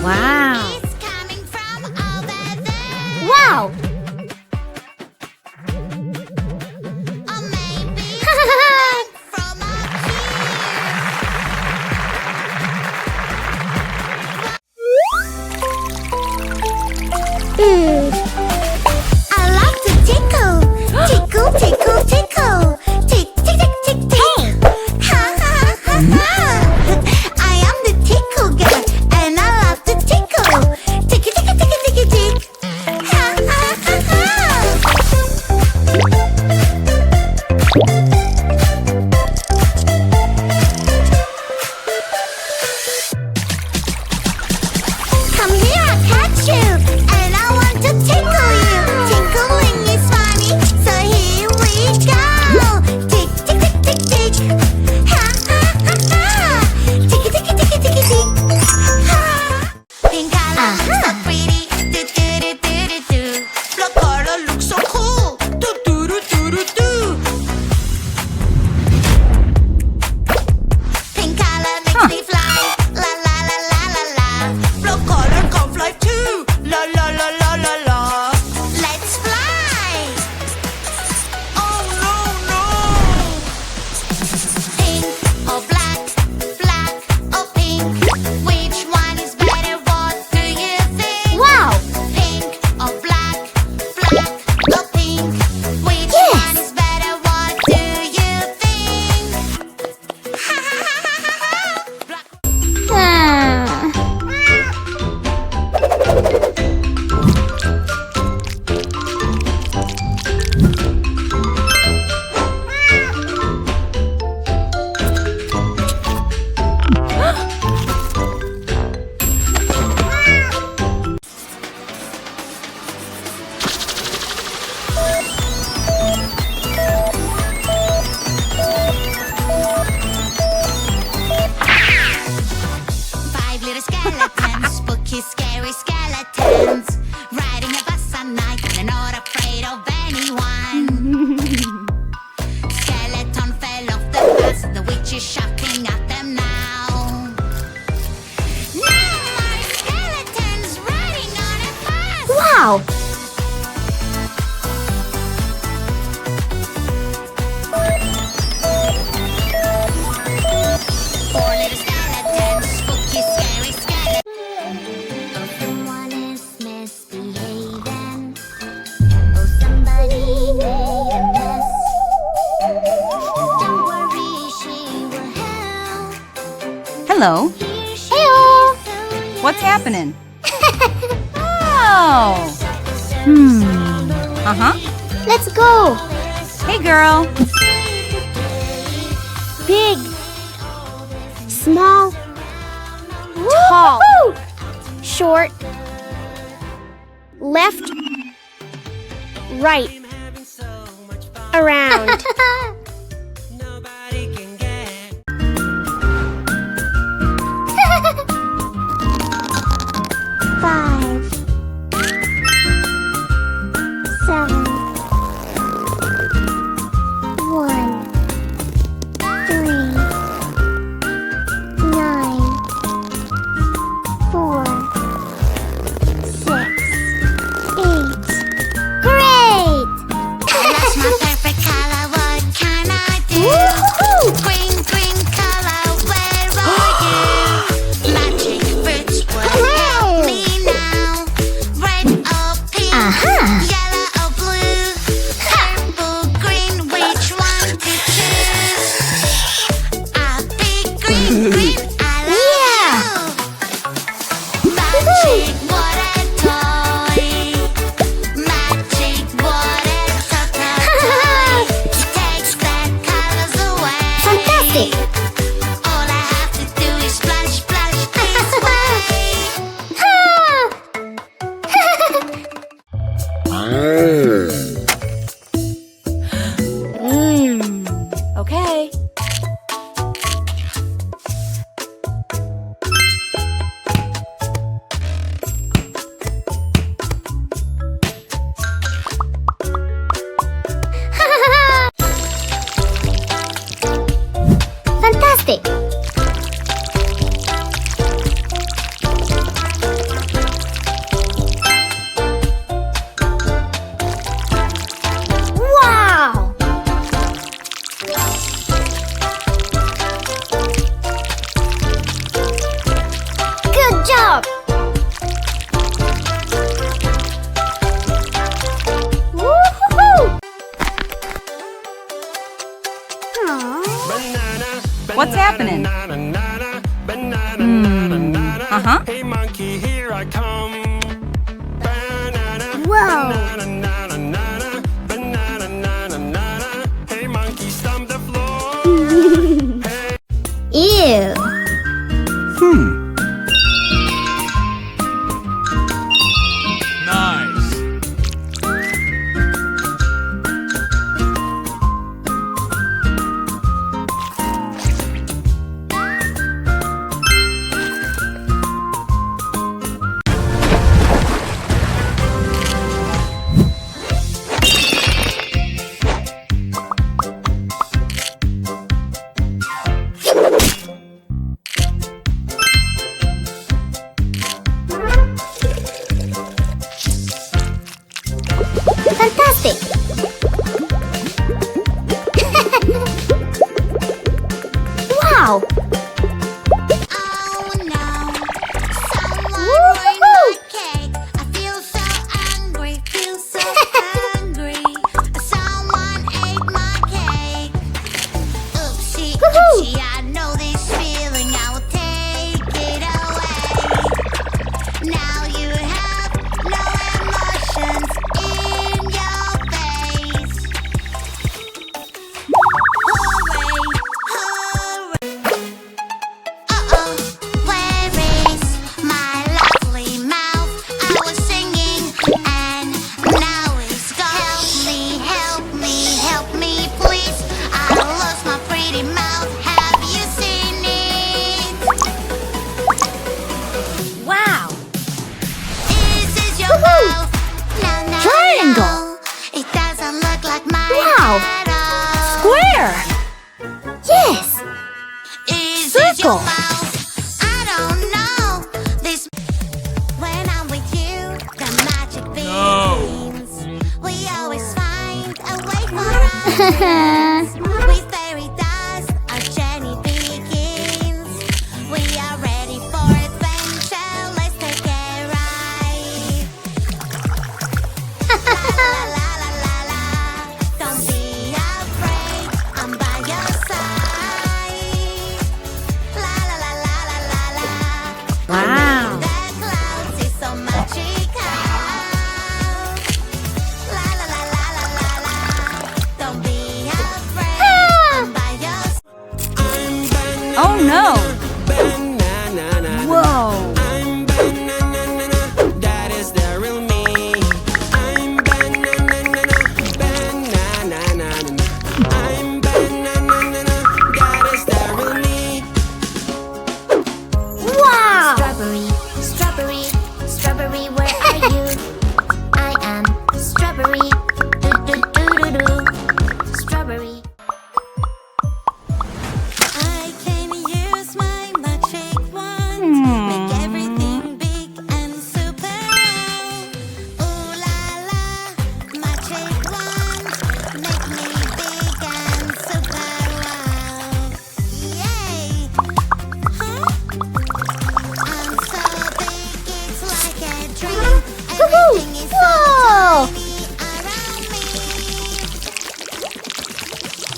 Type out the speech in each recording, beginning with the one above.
Wow! Wow! I love to tickle, tickle, tickle, tickle, tick, tick, tick, tick, tick. Ha ha ha ha. I am the tickle girl, and I love to tickle, tick, tick, tick, tick, tick, tick. Ha ha ha ha. Come here, I'll catch you, and I want to tickle you. Tickling is funny, so here we go. Tick, tick, tick, tick, tick. Ha, ha, ha, ha. Tick, tick, tick, tick, tick, tick. Ha. Pink color looks so pretty. Do, do, do, do, do, do. Blue color looks so cool. Do, do, do, do, do, do. Pink color makes me fly. La, la, la, la, la, la. Blue color can fly too. La, la, la, la, la, la. Let's fly. Oh, no, no. Pink or black, black or pink. Which one is better? What do you think? Wow! Pink or black, black or pink. Which one is better? What do you think? Ha ha ha ha ha. Black. Five little skeletons, spooky, scary skeletons, riding a bus at night. They're not afraid of anyone. Skeleton fell off the bus. The witch is shouting at them now. No more skeletons riding on a bus. Wow! Four little skeletons, spooky, scary skeletons. Oh, someone is misbehaving. Oh, somebody made a mess. Don't worry, she will help. Hello. Here she Heyo! is. What's happening? Oh. Uh-huh. Let's go! Hey, girl. Big, small, tall, short, left, right, around. Five, 7, 1, 3, 9, 4, 6, 8. Great! That's my perfect color. What can I do? Woohoo! Green, green color. Where are you? Magic fruits will help me now. Red or pink, yellow or blue, purple, green. Which one to choose? A big green, green. I love you. Magic water toy. Magic water toy. Takes bad colors away. Fantastic! All I have to do is splash, splash this way. Okay. Fantastic! What's happening? Uh-huh. Hey monkey, here I come. Whoa. Hey monkey, stomp the floor. Ew. Nice. Fantastic. Wow. Oh no, someone Woo-hoo! ruined my cake. I feel so angry, feel so angry. Someone ate my cake. Oopsie, Woohoo! oopsie, I know this feeling. I will take it away. Now you have no emotions in your face. Hooray, hooray. Uh-oh, where is my lovely mouth? I was singing and now it's gone. Help me, please. I lost my pretty mouth. Have you seen it? Wow. Is this your Woohoo! mouth? No, Triangle. no. It doesn't look like mine Wow. at all. Square. Yes. Is this your Circle. mouth? I don't know. This when I'm with you, the magic begins. We always find a way for us. With fairy dust, our journey begins. We are ready for adventure. Let's take a ride. La la la la la. Don't be afraid. I'm by your side. La la la la la la la. Wow. The clouds is so magical. La la la la la la la. Don't be afraid. I'm by your side. Oh no. Banana. Whoa. I'm banana. That is the real me. I'm banana. I'm banana. That is the real me. Wow. Strawberry, strawberry, strawberry, where are you? I am strawberry. Do do do do do. Strawberry. I can use my magic wand, make everything big and super. Ooh la la, magic wand, make me big and super. Wow. Yay! Huh? I'm so big, it's like a dream. Everything is so Whoa. tiny around me.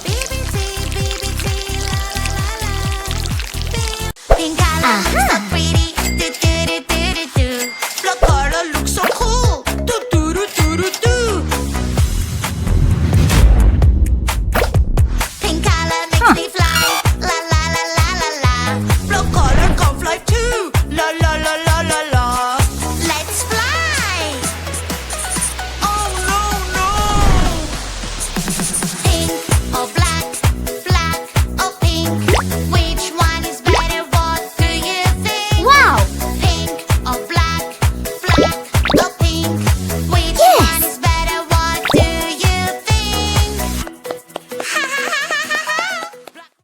BBT, BBT, la la la la. Pink color, Aha.